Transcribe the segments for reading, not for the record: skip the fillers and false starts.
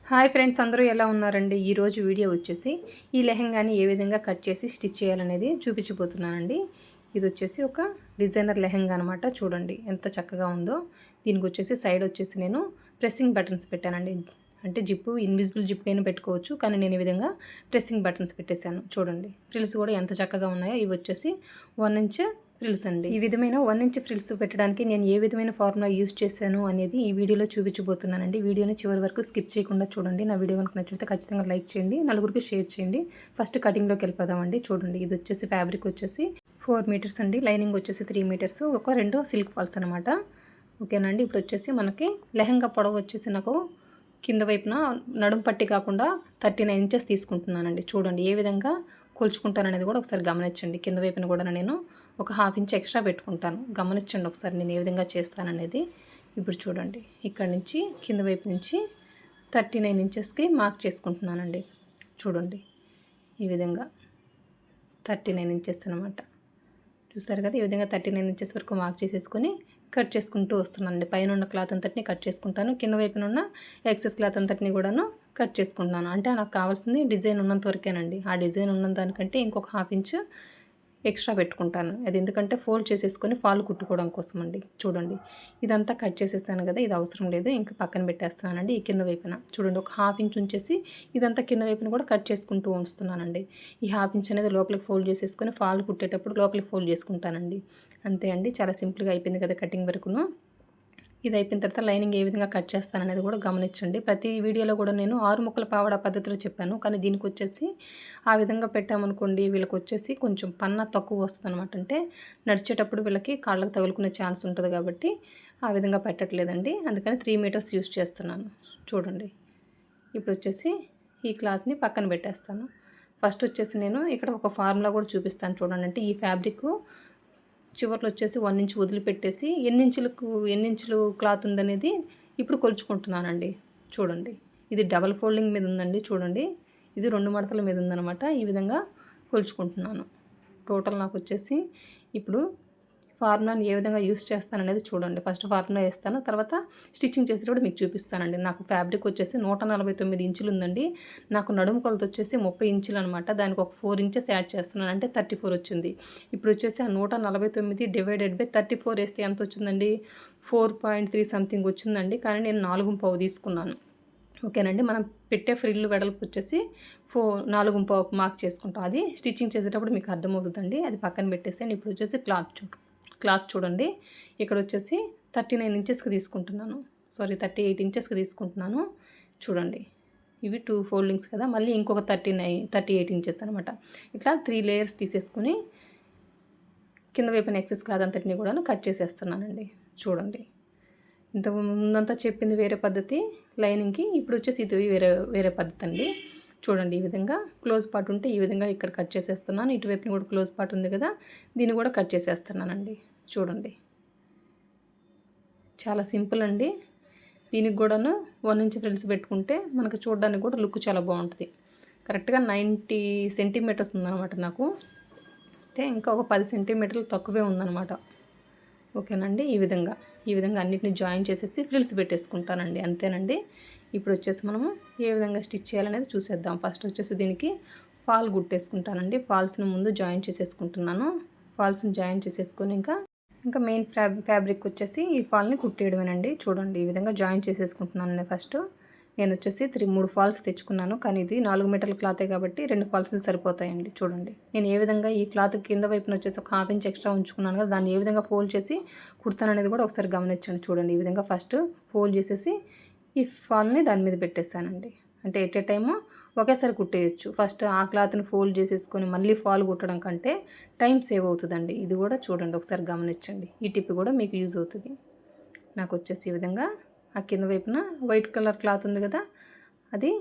Hi friends, అందరూ ఎలా ఉన్నారండి? ఈరోజు వీడియో వచ్చేసి ఈ లెహంగాని ఏ విధంగా కట్ చేసి స్టిచ్ చేయాలనేది చూపించబోతున్నానండి. ఇది వచ్చేసి ఒక డిజైనర్ లెహంగా అనమాట. చూడండి ఎంత చక్కగా ఉందో. దీనికి వచ్చేసి సైడ్ వచ్చేసి నేను ప్రెస్సింగ్ బటన్స్ పెట్టానండి. అంటే జిప్పు ఇన్విజిబుల్ జిప్ అయినా పెట్టుకోవచ్చు, కానీ నేను ఈ విధంగా ప్రెస్సింగ్ బటన్స్ పెట్టేశాను. చూడండి ఫ్రిల్స్ కూడా ఎంత చక్కగా ఉన్నాయో. ఇవి వచ్చేసి 1 ఇంచ్ ఫ్రిల్స్ అండి. ఈ విధమైన 1 ఇంచ్ ఫ్రిల్స్ పెట్టడానికి నేను ఏ విధమైన ఫార్ములా యూస్ చేశాను అనేది ఈ వీడియోలో చూపించబోతున్నానండి. వీడియోని చివరి వరకు స్కిప్ చేయకుండా చూడండి. నా వీడియో కనుక నచ్చితే ఖచ్చితంగా లైక్ చేయండి, నలుగురికి షేర్ చేయండి. ఫస్ట్ కటింగ్లోకి వెళ్ళిపోదామండి. చూడండి, ఇది వచ్చేసి ఫ్యాబ్రిక్ వచ్చేసి 4 మీటర్స్ అండి. లైనింగ్ వచ్చేసి 3 మీటర్స్, ఒక 2 సిల్క్ ఫాల్స్ అనమాట. ఓకేనండి. ఇప్పుడు వచ్చేసి మనకి లెహంగా పొడవు వచ్చేసి నాకు కింద వైపున నడుం పట్టి కాకుండా 39 ఇంచెస్ తీసుకుంటున్నానండి. చూడండి ఏ విధంగా కొలుచుకుంటాననేది కూడా ఒకసారి గమనించండి. కింద వైపున కూడా నేను ఒక 1/2 ఇంచ్ ఎక్స్ట్రా పెట్టుకుంటాను. గమనించండి ఒకసారి నేను ఏ విధంగా చేస్తాననేది. ఇప్పుడు చూడండి, ఇక్కడ నుంచి కింద వైపు నుంచి 39 ఇంచెస్కి మార్క్ చేసుకుంటున్నానండి. చూడండి ఈ విధంగా 39 ఇంచెస్ అనమాట. చూసారు కదా, ఈ విధంగా 39 ఇంచెస్ వరకు మార్క్ చేసేసుకొని కట్ చేసుకుంటూ వస్తున్నానండి. పైన ఉన్న క్లాత్ అంతటిని కట్ చేసుకుంటాను, కింద వైపున ఉన్న ఎక్సెస్ క్లాత్ అంతటిని కూడాను కట్ చేసుకుంటున్నాను. అంటే నాకు కావాల్సింది డిజైన్ ఉన్నంత వరకేనండి. ఆ డిజైన్ ఉన్న దానికంటే ఇంకొక 1/2 ఇంచ్ ఎక్స్ట్రా పెట్టుకుంటాను. అది ఎందుకంటే ఫోల్డ్ చేసేసుకొని ఫాల్ కుట్టుకోవడం కోసం అండి. చూడండి ఇదంతా కట్ చేసేసాను కదా, ఇది అవసరం లేదు, ఇంకా పక్కన పెట్టేస్తానండి. ఈ కింద వైపున చూడండి ఒక 1/2 ఇంచ్ ఉంచేసి ఇదంతా కింద వైపున కూడా కట్ చేసుకుంటూ ఉంచుతున్నానండి. ఈ 1/2 ఇంచ్ అనేది లోపలికి ఫోల్డ్ చేసేసుకొని ఫాల్ కుట్టేటప్పుడు లోపలికి ఫోల్డ్ చేసుకుంటానండి. అంతే అండి, చాలా సింపుల్గా అయిపోయింది కదా కటింగ్ వరకును. ఇది అయిపోయిన తర్వాత లైనింగ్ ఏ విధంగా కట్ చేస్తాననేది కూడా గమనించండి. ప్రతి వీడియోలో కూడా నేను 6 ముక్కల పావడా పద్ధతిలో చెప్పాను, కానీ దీనికి వచ్చేసి ఆ విధంగా పెట్టామనుకోండి వీళ్ళకి వచ్చేసి కొంచెం పన్నా తక్కువ వస్తుంది అనమాట. అంటే నడిచేటప్పుడు వీళ్ళకి కాళ్ళకు తగులుకునే ఛాన్స్ ఉంటుంది కాబట్టి ఆ విధంగా పెట్టట్లేదండి. అందుకని 3 మీటర్స్ యూస్ చేస్తున్నాను. చూడండి ఇప్పుడు వచ్చేసి ఈ క్లాత్ని పక్కన పెట్టేస్తాను. ఫస్ట్ వచ్చేసి నేను ఇక్కడ ఒక ఫార్ములా కూడా చూపిస్తాను చూడండి. అంటే ఈ ఫ్యాబ్రిక్ చివర్లో వచ్చేసి 1 ఇంచ్ వదిలిపెట్టేసి ఎన్ని ఇంచులు క్లాత్ ఉందనేది ఇప్పుడు కొలుచుకుంటున్నానండి. చూడండి ఇది డబల్ ఫోల్డింగ్ మీద ఉందండి. చూడండి ఇది 2 మడతల మీద ఉందన్నమాట. ఈ విధంగా కొలుచుకుంటున్నాను. టోటల్ నాకు వచ్చేసి ఇప్పుడు ఫార్ములాని ఏ విధంగా యూస్ చేస్తాననేది చూడండి. ఫస్ట్ ఫార్ములా వేస్తాను, తర్వాత స్టిచ్చింగ్ చేసేటప్పుడు మీకు చూపిస్తానండి. నాకు ఫ్యాబ్రిక్ వచ్చేసి 149 ఇంచులు ఉందండి. నాకు నడుము కొలత వచ్చేసి 30 ఇంచులు అనమాట. దానికి ఒక 4 ఇంచెస్ యాడ్ చేస్తున్నాను, అంటే 34 వచ్చింది. ఇప్పుడు వచ్చేసి ఆ 149 డివైడెడ్ బై 34 వేస్తే ఎంత వచ్చిందండి? 4.3 సంథింగ్ వచ్చిందండి. కానీ నేను 4.5 తీసుకున్నాను. ఓకేనండి. మనం పెట్టే ఫ్రిల్ వెడల్పు వచ్చేసి 4.5 మార్క్ చేసుకుంటాం. అది స్టిచ్చింగ్ చేసేటప్పుడు మీకు అర్థమవుతుందండి. అది పక్కన పెట్టేసాను. ఇప్పుడు వచ్చేసి క్లాత్ చూడండి, ఇక్కడ వచ్చేసి 39 ఇంచెస్కి తీసుకుంటున్నాను. 38 ఇంచెస్కి తీసుకుంటున్నాను. చూడండి ఇవి 2 ఫోల్డింగ్స్ కదా, మళ్ళీ ఇంకొక 38 ఇంచెస్ అనమాట. ఇట్లా 3 లేయర్స్ తీసేసుకుని కింద వైపున ఎక్సెస్ క్లాత్ అంతటిని కూడా కట్ చేసేస్తున్నానండి. చూడండి ఇంతకు ముందంతా చెప్పింది వేరే పద్ధతి లైనింగ్కి, ఇప్పుడు వచ్చేసి ఇది వేరే పద్ధతి అండి. చూడండి ఈ విధంగా క్లోజ్ పార్ట్ ఉంటే ఈ విధంగా ఇక్కడ కట్ చేసేస్తున్నాను. ఇటువైపుని కూడా క్లోజ్ పార్ట్ ఉంది కదా, దీన్ని కూడా కట్ చేసేస్తున్నానండి. చూడండి చాలా సింపుల్ అండి. దీనికి కూడాను 1 ఇంచ్ ఫ్రిల్స్ పెట్టుకుంటే మనకు చూడడానికి కూడా లుక్ చాలా బాగుంటుంది. కరెక్ట్గా 90 సెంటీమీటర్స్ ఉందన్నమాట నాకు. అంటే ఇంకా ఒక 10 సెంటీమీటర్లు తక్కువే ఉందన్నమాట. ఓకేనండి. ఈ విధంగా అన్నిటిని జాయిన్ చేసేసి ఫ్రిల్స్ పెట్టేసుకుంటానండి. అంతేనండి. ఇప్పుడు వచ్చేసి మనము ఏ విధంగా స్టిచ్ చేయాలనేది చూసేద్దాం. ఫస్ట్ వచ్చేసి దీనికి ఫాల్ కుట్టేసుకుంటానండి. ఫాల్స్ని ముందు జాయిన్ చేసేసుకుంటున్నాను. ఫాల్స్ని జాయిన్ చేసేసుకొని ఇంకా మెయిన్ ఫ్యాబ్రిక్ వచ్చేసి ఈ ఫాల్ని కుట్టేయడమేనండి. చూడండి ఈ విధంగా జాయిన్ చేసేసుకుంటున్నాను. ఫస్ట్ నేను వచ్చేసి 3 ఫాల్స్ తెచ్చుకున్నాను, కానీ ఇది 4 మీటర్ల క్లాతే కాబట్టి 2 ఫాల్స్లు సరిపోతాయండి. చూడండి నేను ఏ విధంగా ఈ క్లాత్ కింద వైపున వచ్చేసి ఒక 1/2 ఇంచ్ ఎక్స్ట్రా ఉంచుకున్నాను కదా, దాన్ని ఏ విధంగా ఫోల్డ్ చేసి కుడతాననేది కూడా ఒకసారి గమనించండి. చూడండి ఈ విధంగా ఫస్ట్ ఫోల్డ్ చేసేసి ఈ ఫాల్ని దాని మీద పెట్టేశానండి. అంటే ఎట్ ఏ టైము ఒకేసారి కుట్టేయచ్చు. ఫస్ట్ ఆ క్లాత్ని ఫోల్డ్ చేసేసుకొని మళ్ళీ ఫాల్ కుట్టడం కంటే టైం సేవ్ అవుతుందండి. ఇది కూడా చూడండి ఒకసారి గమనించండి. ఈ టిప్ కూడా మీకు యూజ్ అవుతుంది. నాకు వచ్చేసి ఈ విధంగా ఆ కింద వైపున వైట్ కలర్ క్లాత్ ఉంది కదా, అది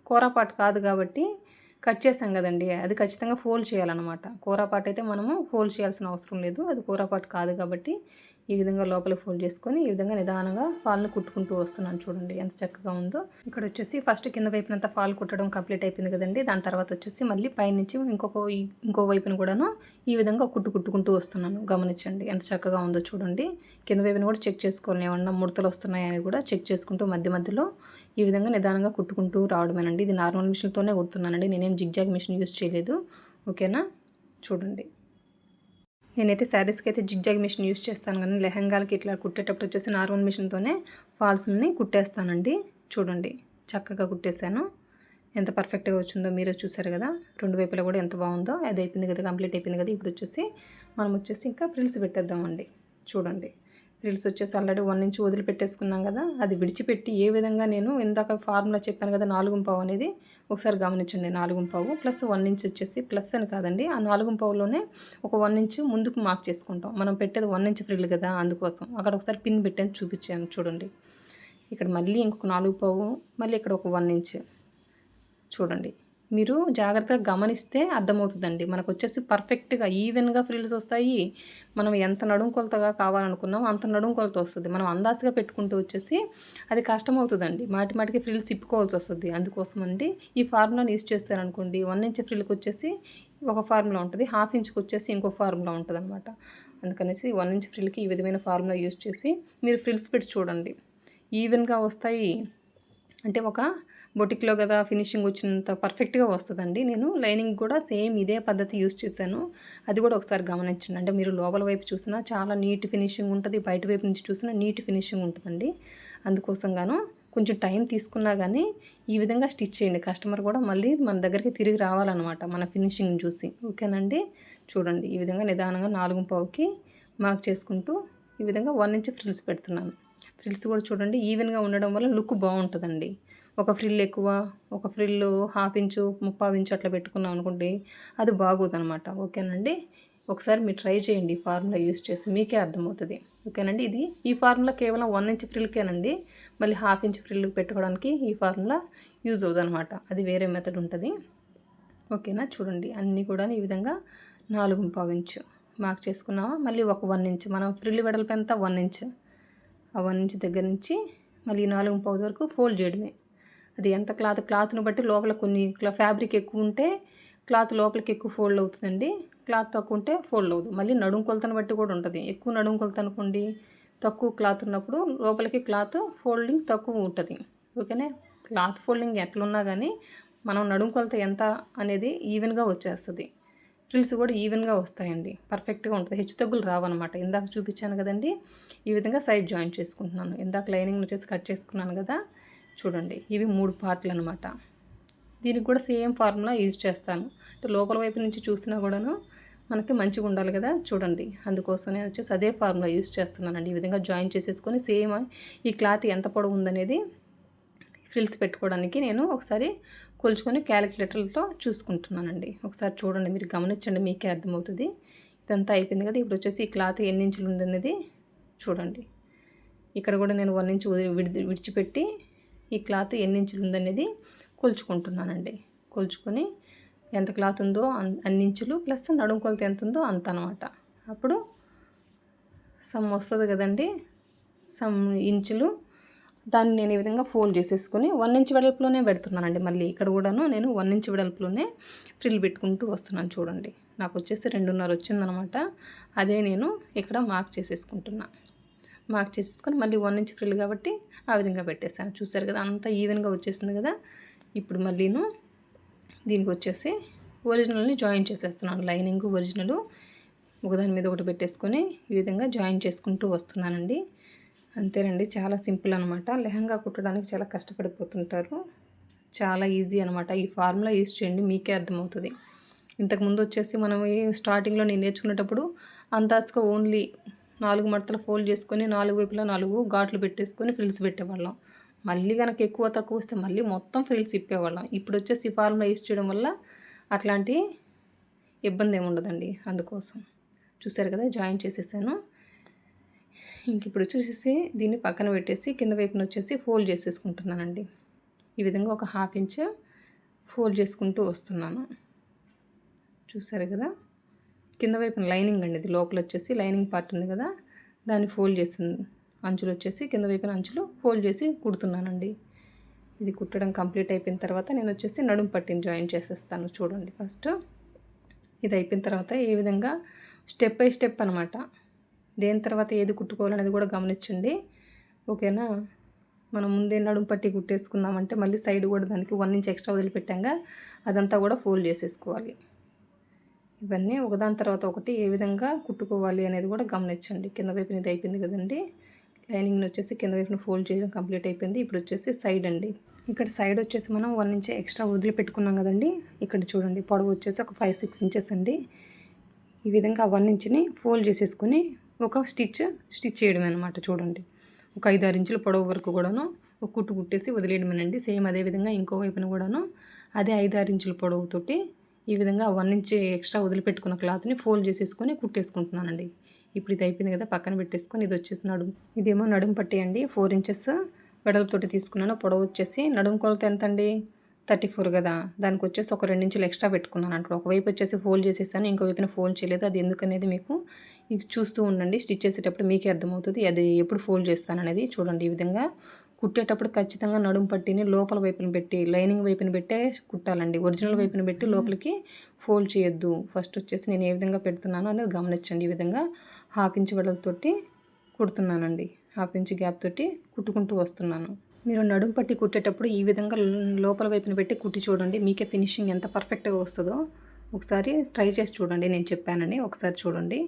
కూరపాటు కాదు కాబట్టి కట్ చేసాం కదండి, అది ఖచ్చితంగా ఫోల్డ్ చేయాలన్నమాట. కూరపాటు అయితే మనము ఫోల్డ్ చేయాల్సిన అవసరం లేదు, అది కూరపాటు కాదు కాబట్టి ఈ విధంగా లోపలికి ఫోల్డ్ చేసుకొని ఈ విధంగా నిదానంగా ఫాల్ని కుట్టుకుంటూ వస్తున్నాను. చూడండి ఎంత చక్కగా ఉందో. ఇక్కడ వచ్చేసి ఫస్ట్ కింద వైపునంతా ఫాల్ కుట్టడం కంప్లీట్ అయిపోయింది కదండి. దాని తర్వాత వచ్చేసి మళ్ళీ పైనుంచి ఇంకో వైపున కూడాను ఈ విధంగా కుట్టుకుంటూ వస్తున్నాను. గమనించండి ఎంత చక్కగా ఉందో. చూడండి కింద వైపున కూడా చెక్ చేసుకోవాలి, ఏమన్నా ముడతలు వస్తున్నాయని కూడా చెక్ చేసుకుంటూ మధ్య మధ్యలో ఈ విధంగా నిదానంగా కుట్టుకుంటూ రావడమేనండి. ఇది నార్మల్ మిషన్తోనే కుడుతున్నానండి, నేనేం జిగ్జాగ్ మిషన్ యూజ్ చేయలేదు. ఓకేనా, చూడండి. నేనైతే శారీస్కి అయితే జిగ్జాగ్ మిషన్ యూజ్ చేస్తాను, కానీ లెహంగాలకి ఇట్లా కుట్టేటప్పుడు వచ్చేసి నార్మల్ మిషన్తోనే ఫాల్స్ని కుట్టేస్తానండి. చూడండి, చక్కగా కుట్టేశాను. ఎంత పర్ఫెక్ట్గా వచ్చిందో మీరే చూసారు కదా. రెండు వైపులా కూడా ఎంత బాగుందో. అది అయిపోయింది కదా, కంప్లీట్ అయిపోయింది కదా. ఇప్పుడు వచ్చేసి మనం వచ్చేసి ఇంకా ఫ్రిల్స్ పెట్టేద్దామండి. చూడండి, ఫ్రిల్స్ వచ్చేసి ఆల్రెడీ 1 ఇంచ్ వదిలిపెట్టేసుకున్నాం కదా. అది విడిచిపెట్టి ఏ విధంగా నేను ఇందాక ఫార్ములా చెప్పాను కదా 4 అనేది ఒకసారి గమనించండి. 4 ప్లస్ 1 ఇంచ్ వచ్చేసి ప్లస్ అని కాదండి, ఆ 4 ఒక 1 ఇంచ్ ముందుకు మార్క్ చేసుకుంటాం. మనం పెట్టేది 1 ఇంచ్ ఫ్రిల్ కదా, అందుకోసం అక్కడ ఒకసారి పిన్ పెట్టని చూపించాను చూడండి. ఇక్కడ మళ్ళీ ఇంకొక 4 మళ్ళీ ఇక్కడ ఒక 1 ఇంచ్. చూడండి, మీరు జాగ్రత్తగా గమనిస్తే అర్థమవుతుందండి. మనకు వచ్చేసి పర్ఫెక్ట్గా ఈవెన్గా ఫ్రిల్స్ వస్తాయి. మనం ఎంత నడుం కొలతగా కావాలనుకున్నామో అంత నడుం కొలత వస్తుంది. మనం అందాసుగా పెట్టుకుంటూ వచ్చేసి అది కష్టమవుతుందండి, మాటికి ఫ్రిల్స్ తిప్పుకోవాల్సి వస్తుంది. అందుకోసం అండి ఈ ఫార్ములాని యూజ్ చేస్తారనుకోండి, 1 ఇంచ్ ఫ్రిల్కి వచ్చేసి ఒక ఫార్ములా ఉంటుంది, 1/2 ఇంచ్కి వచ్చేసి ఇంకో ఫార్ములా ఉంటుంది అనమాట. అందుకనేసి 1 ఇంచ్ ఫ్రిల్కి ఈ విధమైన ఫార్ములా యూజ్ చేసి మీరు ఫ్రిల్స్ పెట్టి చూడండి, ఈవెన్గా వస్తాయి. అంటే ఒక బొటిక్లో కదా ఫినిషింగ్ వచ్చినంత పర్ఫెక్ట్గా వస్తుందండి. నేను లైనింగ్ కూడా సేమ్ ఇదే పద్ధతి యూజ్ చేశాను, అది కూడా ఒకసారి గమనించండి. అంటే మీరు లోపల వైపు చూసినా చాలా నీట్ ఫినిషింగ్ ఉంటుంది, బయట వైపు నుంచి చూసినా నీట్ ఫినిషింగ్ ఉంటుందండి. అందుకోసంగాను కొంచెం టైం తీసుకున్నా కానీ ఈ విధంగా స్టిచ్ చేయండి. కస్టమర్ కూడా మళ్ళీ మన దగ్గరికి తిరిగి రావాలన్నమాట మన ఫినిషింగ్ చూసి. ఓకేనండి, చూడండి ఈ విధంగా నిదానంగా 4 మార్క్ చేసుకుంటూ ఈ విధంగా 1 ఇంచ్ ఫ్రిల్స్ పెడుతున్నాను. ఫ్రిల్స్ కూడా చూడండి ఈవెన్గా ఉండడం వల్ల లుక్ బాగుంటుందండి. ఒక ఫ్రిల్ ఎక్కువ, ఒక ఫ్రిల్ 1/2 ఇంచు 3/4 ఇంచు అట్లా పెట్టుకున్నాం అనుకోండి, అది బాగోదనమాట. ఓకేనండి, ఒకసారి మీరు ట్రై చేయండి ఫార్ములా యూజ్ చేసి, మీకే అర్థమవుతుంది. ఓకేనండి, ఈ ఫార్ములా కేవలం 1 ఇంచ్ ఫ్రిల్కేనండి. మళ్ళీ 1/2 ఇంచ్ ఫ్రిల్ పెట్టుకోవడానికి ఈ ఫార్ములా యూజ్ అవుతుందన్నమాట, అది వేరే మెథడ్ ఉంటుంది. ఓకేనా, చూడండి అన్నీ కూడా ఈ విధంగా 4/4 ఇంచు మార్క్ చేసుకున్నామా. మళ్ళీ ఒక 1 ఇంచ్, మనం ఫ్రిల్ వెడల్పు ఎంత 1 ఇంచ్, ఆ 1 ఇంచ్ దగ్గర నుంచి మళ్ళీ 4/4 వరకు ఫోల్డ్ చేయడమే. అది ఎంత క్లాత్ని బట్టి లోపల కొన్ని ఫ్యాబ్రిక్ ఎక్కువ ఉంటే క్లాత్ లోపలికి ఎక్కువ ఫోల్డ్ అవుతుందండి, క్లాత్ తక్కువ ఉంటే ఫోల్డ్ అవ్వదు. మళ్ళీ నడుం కొలతను బట్టి కూడా ఉంటుంది. ఎక్కువ నడుం కొలత అనుకోండి, తక్కువ క్లాత్ ఉన్నప్పుడు లోపలికి క్లాత్ ఫోల్డింగ్ తక్కువ ఉంటుంది. ఓకేనా, క్లాత్ ఫోల్డింగ్ ఎట్లున్నా కానీ మనం నడుం కొలత ఎంత అనేది ఈవెన్గా వచ్చేస్తుంది. ఫ్రిల్స్ కూడా ఈవెన్గా వస్తాయండి, పర్ఫెక్ట్గా ఉంటుంది, హెచ్చు తగ్గులు రావన్నమాట. ఇందాక చూపించాను కదండి, ఈ విధంగా సైడ్ జాయింట్ చేసుకుంటున్నాను. ఇందాక లైనింగ్ వచ్చేసి కట్ చేసుకున్నాను కదా. చూడండి, ఇవి 3 పార్ట్లు అనమాట. దీనికి కూడా సేమ్ ఫార్ములా యూజ్ చేస్తాను. అంటే లోపల వైపు నుంచి చూసినా కూడాను మనకి మంచిగా ఉండాలి కదా. చూడండి, అందుకోసం నేను వచ్చేసి అదే ఫార్ములా యూజ్ చేస్తున్నానండి. ఈ విధంగా జాయిన్ చేసేసుకొని సేమ్ ఈ క్లాత్ ఎంత పొడవు ఉందనేది ఫ్రిల్స్ పెట్టుకోవడానికి నేను ఒకసారి కొలుచుకొని క్యాలిక్యులేటర్లతో చూసుకుంటున్నానండి. ఒకసారి చూడండి, మీరు గమనించండి, మీకే అర్థమవుతుంది. ఇదంతా అయిపోయింది కదా. ఇప్పుడు వచ్చేసి ఈ క్లాత్ ఎన్ని ఇంచులు ఉందనేది చూడండి. ఇక్కడ కూడా నేను 1 ఇంచ్ విడిచిపెట్టి ఈ క్లాత్ ఎన్ని ఇంచులు ఉందనేది కొలుచుకుంటున్నానండి. కొలుచుకొని ఎంత క్లాత్ ఉందో అన్ని ఇంచులు ప్లస్ నడుం కొలత ఎంత ఉందో అంత అనమాట. అప్పుడు సమ్ వస్తుంది కదండి, సమ్ ఇంచులు. దాన్ని నేను ఈ విధంగా ఫోల్డ్ చేసేసుకొని 1 ఇంచ్ వెడల్పులోనే పెడుతున్నానండి. మళ్ళీ ఇక్కడ కూడాను నేను 1 ఇంచ్ వెడల్పులోనే ఫ్రిల్ పెట్టుకుంటూ వస్తున్నాను. చూడండి, నాకు వచ్చేసి 2.5 వచ్చిందనమాట. అదే నేను ఇక్కడ మార్క్ చేసేసుకుంటున్నా. మార్క్ చేసేసుకొని మళ్ళీ 1 ఇంచ్ ఫ్రిల్ కాబట్టి ఆ విధంగా పెట్టేశాను. చూసారు కదా, అంతా ఈవెన్గా వచ్చేసింది కదా. ఇప్పుడు మళ్ళీను దీనికి వచ్చేసి ఒరిజినల్ని జాయిన్ చేసేస్తున్నాను. లైనింగ్ ఒరిజినల్ ఒకదాని మీద ఒకటి పెట్టేసుకొని ఈ విధంగా జాయిన్ చేసుకుంటూ వస్తున్నానండి. అంతేనండి, చాలా సింపుల్ అనమాట. లెహంగా కుట్టడానికి చాలా కష్టపడిపోతుంటారు, చాలా ఈజీ అనమాట. ఈ ఫార్ములా యూజ్ చేయండి, మీకే అర్థమవుతుంది. ఇంతకుముందు వచ్చేసి మనం స్టార్టింగ్లో నేను నేర్చుకునేటప్పుడు అందాజుగా ఓన్లీ 4 మడతలు ఫోల్డ్ చేసుకొని 4 వైపులా 4 ఘాట్లు పెట్టేసుకొని ఫ్రిల్స్ పెట్టేవాళ్ళం. మళ్ళీ కనుక ఎక్కువ తక్కువ వస్తే మళ్ళీ మొత్తం ఫ్రిల్స్ ఇప్పేవాళ్ళం. ఇప్పుడు వచ్చేసి ఈ ఫార్ములా యూజ్ చేయడం వల్ల అట్లాంటి ఇబ్బంది ఏమి ఉండదండి. అందుకోసం చూసారు కదా, జాయిన్ చేసేసాను. ఇంక ఇప్పుడు వచ్చేసి దీన్ని పక్కన పెట్టేసి కింద వైపున వచ్చేసి ఫోల్డ్ చేసేసుకుంటున్నానండి. ఈ విధంగా ఒక 1/2 ఇంచ్ ఫోల్డ్ చేసుకుంటూ వస్తున్నాను. చూసారు కదా, కింద వైపున లైనింగ్ అండి, ఇది లోపల వచ్చేసి లైనింగ్ పార్ట్ ఉంది కదా, దాన్ని ఫోల్డ్ చేసింది అంచులు వచ్చేసి కింద వైపున అంచులు ఫోల్డ్ చేసి కుడుతున్నానండి. ఇది కుట్టడం కంప్లీట్ అయిపోయిన తర్వాత నేను వచ్చేసి నడుం పట్టిని జాయిన్ చేసేస్తాను. చూడండి, ఫస్ట్ ఇది అయిపోయిన తర్వాత ఏ విధంగా స్టెప్ బై స్టెప్ అనమాట, దేని తర్వాత ఏది కుట్టుకోవాలనేది కూడా గమనించండి. ఓకేనా, మనం ముందే నడుము పట్టి కుట్టేసుకుందామంటే మళ్ళీ సైడ్ కూడా దానికి 1 ఇంచ్ ఎక్స్ట్రా వదిలిపెట్టాంగా అదంతా కూడా ఫోల్డ్ చేసేసుకోవాలి. ఇవన్నీ ఒకదాని తర్వాత ఒకటి ఏ విధంగా కుట్టుకోవాలి అనేది కూడా గమనించండి. కింద వైపున ఇది అయిపోయింది కదండి. లైనింగ్ని వచ్చేసి కింద వైపున ఫోల్డ్ చేయడం కంప్లీట్ అయిపోయింది. ఇప్పుడు వచ్చేసి సైడ్ అండి. ఇక్కడ సైడ్ వచ్చేసి మనం 1 ఇంచ్ ఎక్స్ట్రా వదిలిపెట్టుకున్నాం కదండి. ఇక్కడ చూడండి పొడవు వచ్చేసి ఒక 5-6 ఇంచెస్ అండి. ఈ విధంగా 1 ఇంచ్ని ఫోల్డ్ చేసేసుకుని ఒక స్టిచ్ చేయడమే అనమాట. చూడండి ఒక 5-6 ఇంచుల పొడవు వరకు కూడాను ఒక కుట్టు కుట్టేసి వదిలేయడమేనండి. సేమ్ అదే విధంగా ఇంకో వైపున కూడాను అదే 5-6 ఇంచుల పొడవుతోటి ఈ విధంగా 1 ఇంచ్ ఎక్స్ట్రా వదిలిపెట్టుకున్న క్లాత్ని ఫోల్డ్ చేసేసుకొని కుట్టేసుకుంటున్నానండి. ఇప్పుడు ఇది అయిపోయింది కదా, పక్కన పెట్టేసుకొని ఇది వచ్చేసి ఇదేమో నడుము పట్టి అండి. 4 ఇంచెస్ వెడల్పుతోటి తీసుకున్నాను. పొడవు వచ్చేసి నడుము కొలత ఎంత అండి, 34 కదా. దానికి వచ్చేసి ఒక 2 ఇంచులు ఎక్స్ట్రా పెట్టుకున్నాను. అంటే ఒకవైపు వచ్చేసి ఫోల్డ్ చేసేసాను, ఇంకో వైపున ఫోల్డ్ చేయలేదు. అది ఎందుకనేది మీకు ఇది చూస్తూ ఉండండి. స్టిచ్ చేసేటప్పుడు మీకే అర్థమవుతుంది అది ఎప్పుడు ఫోల్డ్ చేస్తాననేది. చూడండి ఈ విధంగా కుట్టేటప్పుడు ఖచ్చితంగా నడుము పట్టిని లోపల వైపున పెట్టి లైనింగ్ వైపున పెట్టే కుట్టాలండి. ఒరిజినల్ వైపున పెట్టి లోపలికి ఫోల్డ్ చేయొద్దు. ఫస్ట్ వచ్చేసి నేను ఏ విధంగా పెడుతున్నానో అనేది గమనించండి. ఈ విధంగా 1/2 ఇంచ్ వెడల్పుతోటి కుడుతున్నానండి. 1/2 ఇంచ్ గ్యాప్ తోటి కుట్టుకుంటూ వస్తున్నాను. మీరు నడుము పట్టి కుట్టేటప్పుడు ఈ విధంగా లోపల వైపున పెట్టి కుట్టి చూడండి. మీకే ఫినిషింగ్ ఎంత పర్ఫెక్ట్గా వస్తుందో ఒకసారి ట్రై చేసి చూడండి. నేను చెప్పానని ఒకసారి చూడండి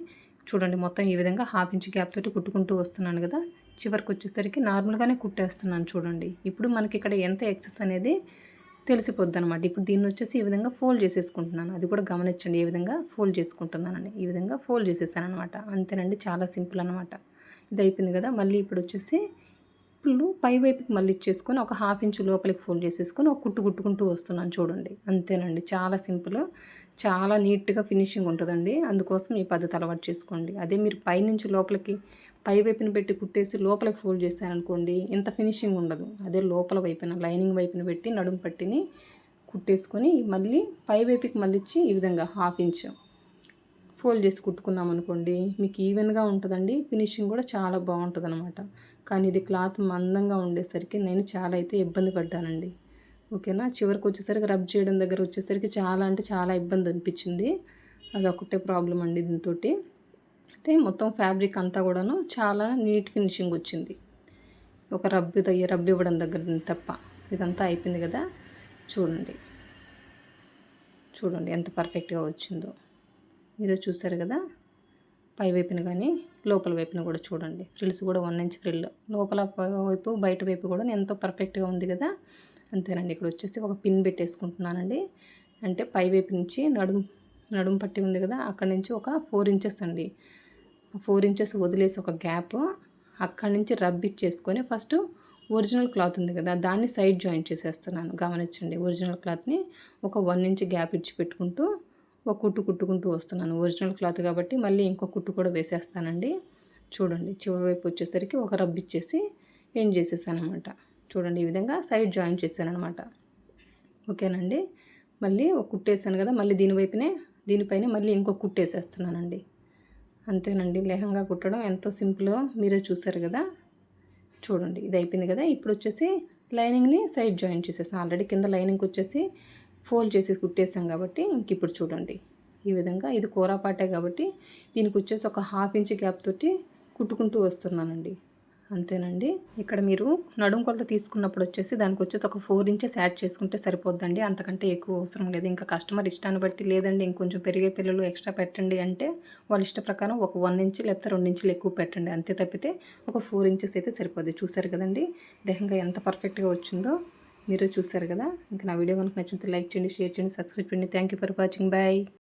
మొత్తం ఈ విధంగా 1/2 ఇంచ్ గ్యాప్ తోటి కుట్టుకుంటూ వస్తున్నాను కదా. చివరికి వచ్చేసరికి నార్మల్గానే కుట్టేస్తున్నాను చూడండి. ఇప్పుడు మనకి ఇక్కడ ఎంత ఎక్సెస్ అనేది తెలిసిపోద్ది అనమాట. ఇప్పుడు దీన్ని వచ్చేసి ఈ విధంగా ఫోల్డ్ చేసేసుకుంటున్నాను. అది కూడా గమనించండి ఏ విధంగా ఫోల్డ్ చేసుకుంటున్నానని. ఈ విధంగా ఫోల్డ్ చేసేసాను అనమాట. అంతేనండి, చాలా సింపుల్ అనమాట. ఇది అయిపోయింది కదా. మళ్ళీ ఇప్పుడు వచ్చేసి ఇప్పుడు పై వైపుకి మళ్ళీ ఇచ్చేసుకొని ఒక 1/2 ఇంచ్ లోపలికి ఫోల్డ్ చేసేసుకొని ఒక కుట్టుకుంటూ వస్తున్నాను చూడండి. అంతేనండి, చాలా సింపుల్, చాలా నీట్గా ఫినిషింగ్ ఉంటుందండి. అందుకోసం ఈ పద్ధతి అలవాటు చేసుకోండి. అదే మీరు పైనుంచి లోపలికి పై వైపున పెట్టి కుట్టేసి లోపలికి ఫోల్డ్ చేశారనుకోండి ఇంత ఫినిషింగ్ ఉండదు. అదే లోపల వైపున లైనింగ్ వైపున పెట్టి నడుము పట్టిని కుట్టేసుకొని మళ్ళీ పై వైపుకి మళ్ళీ ఇచ్చి ఈ విధంగా 1/2 ఇంచ్ ఫోల్డ్ చేసి కుట్టుకున్నాం అనుకోండి మీకు ఈవెన్గా ఉంటుందండి. ఫినిషింగ్ కూడా చాలా బాగుంటుంది అనమాట. కానీ ఇది క్లాత్ మందంగా ఉండేసరికి నేను చాలా అయితే ఇబ్బంది పడ్డానండి. ఓకేనా. చివరికి వచ్చేసరికి రబ్ చేయడం దగ్గర వచ్చేసరికి చాలా ఇబ్బంది అనిపించింది. అదొకటే ప్రాబ్లం అండి దీంతో. అయితే మొత్తం ఫ్యాబ్రిక్ అంతా కూడాను చాలా నీట్ ఫినిషింగ్ వచ్చింది. ఒక రబ్ ఇవ్వడం దగ్గర తప్ప ఇదంతా అయిపోయింది కదా. చూడండి ఎంత పర్ఫెక్ట్గా వచ్చిందో. మీరు చూసారు కదా. పై వైపున కానీ లోపల వైపున కూడా చూడండి. ఫ్రిల్స్ కూడా 1 ఇంచ్ ఫ్రిల్ లోపల వైపు బయట వైపు కూడా ఎంతో పర్ఫెక్ట్గా ఉంది కదా. అంతేనండి. ఇక్కడ వచ్చేసి ఒక పిన్ పెట్టేసుకుంటున్నానండి. అంటే పై వైపు నుంచి నడుము పట్టి ఉంది కదా, అక్కడి నుంచి ఒక 4 ఇంచెస్ అండి. 4 ఇంచెస్ వదిలేసి ఒక గ్యాప్ అక్కడి నుంచి రబ్ ఇచ్చేసుకొని ఫస్ట్ ఒరిజినల్ క్లాత్ ఉంది కదా దాన్ని సైడ్ జాయింట్ చేసేస్తున్నాను. గమనించండి, ఒరిజినల్ క్లాత్ని ఒక 1 ఇంచ్ గ్యాప్ ఇచ్చి పెట్టుకుంటూ ఒక కుట్టుకుంటూ వస్తున్నాను. ఒరిజినల్ క్లాత్ కాబట్టి మళ్ళీ ఇంకో కుట్టు కూడా వేసేస్తానండి. చూడండి చివరి వైపు వచ్చేసరికి ఒక రబ్ ఇచ్చేసి ఏం చేసేసాను అనమాట. చూడండి ఈ విధంగా సైడ్ జాయిన్ చేశాను అనమాట. ఓకేనండి. మళ్ళీ ఒక కుట్టేసాను కదా, మళ్ళీ దీనిపైన మళ్ళీ ఇంకో కుట్టేసేస్తున్నానండి. అంతేనండి, లెహంగా కుట్టడం ఎంతో సింపుల్ మీరే చూసారు కదా. చూడండి ఇది అయిపోయింది కదా. ఇప్పుడు వచ్చేసి లైనింగ్ని సైడ్ జాయిన్ చేసేసాను. ఆల్రెడీ కింద లైనింగ్కి వచ్చేసి ఫోల్డ్ చేసి కుట్టేసాం కాబట్టి ఇంక ఇప్పుడు చూడండి ఈ విధంగా ఇది కూరపాటే కాబట్టి దీనికి వచ్చేసి ఒక 1/2 ఇంచ్ గ్యాప్ తోటి కుట్టుకుంటూ వస్తున్నానండి. అంతేనండి. ఇక్కడ మీరు నడుము కొలత తీసుకున్నప్పుడు వచ్చేసి దానికి వచ్చేసి ఒక 4 ఇంచెస్ యాడ్ చేసుకుంటే సరిపోద్దండి. అంతకంటే ఎక్కువ అవసరం లేదు. ఇంకా కస్టమర్ ఇష్టాన్ని బట్టి లేదండి ఇంకొంచెం పెరిగే పిల్లలు ఎక్స్ట్రా పెట్టండి అంటే వాళ్ళ ఇష్ట ప్రకారం ఒక 1 ఇంచ్ లేకపోతే 2 ఇంచులు ఎక్కువ పెట్టండి. అంతే తప్పితే ఒక 4 ఇంచెస్ అయితే సరిపోద్ది. చూసారు కదండి లెహంగా ఎంత పర్ఫెక్ట్గా వచ్చిందో మీరు చూసారు కదా. ఇంకా నా వీడియో కనుక నచ్చితే లైక్ చేయండి, షేర్ చేయండి, సబ్స్క్రైబ్ చేయండి. Thank you for watching. Bye.